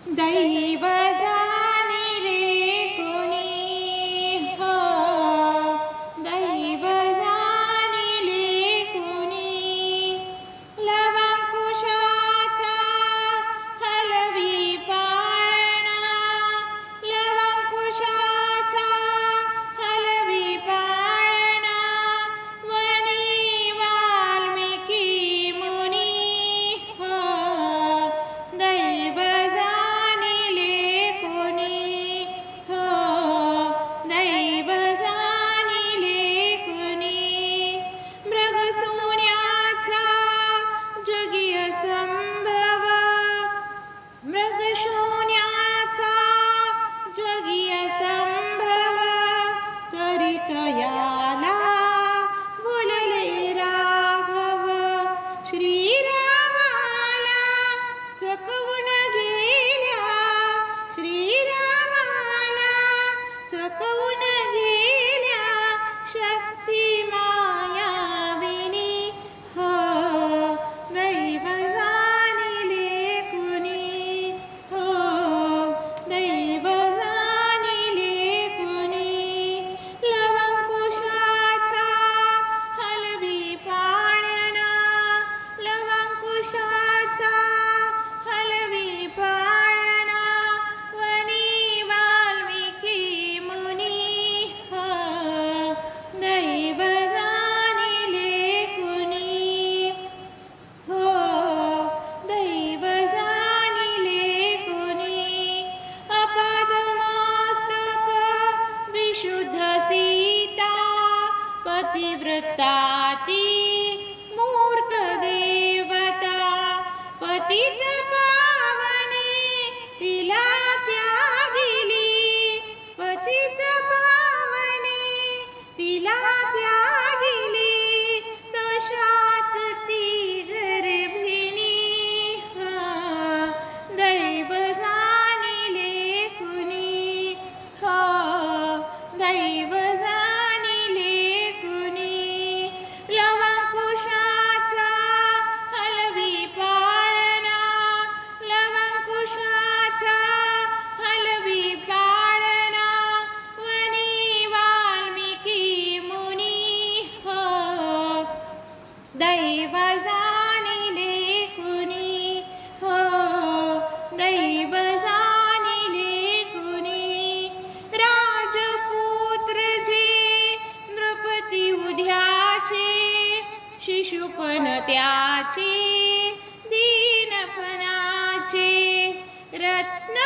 दैव जाणिले कुणी हो, दैव जाणिले कुणी. लवाकुशाचा हलवी पाळणा, लवाकुशाचा हलवी पाळणा. वनी वाल्मिकी मुनी हो, दैव जाणिले कुणी हो, दैव जाणिले कुणी. मृगसुण्याचा जगीय संभव, मृगशून्याचा जगीय संभव. तरी तयाला बोलले राघव, श्रीरामाला चकवून गेल्या, श्रीरामाला चकवून गेल्या. शक्ती मायाविनी हो, दैव जाणिले कुणी हो, दैव जाणिले कुणी. लवंकुशाचा हलवी पाळणा, लवंकुशाचा हलवी पाळणा. वनी वाल्मिकी मुनी हो, दैव जाणिले कुणी हो, दैव जाणिले कुणी. आपादमस्तक विशुद्ध सीता, पतिव्रताती मूर्त देवता. पतित पावनी तिला त्यागिली, पतित पावनी तिला त्यागिली. तशात ती गर्भिणी हो, दैव जाणिले कुणी हो, दैव जाणिले कुणी. लवंकुशाचा हलवी पाळणा, लवंकुशाचा हलवी पाळणा. वनी वाल्मिकी मुनी हो, दैव जाणिले कुणी हो, दैव जाणिले कुणी. राजपुत्र जे नृपती उद्याचे, शिशुपण त्याचे दीनपणाचे. रत्न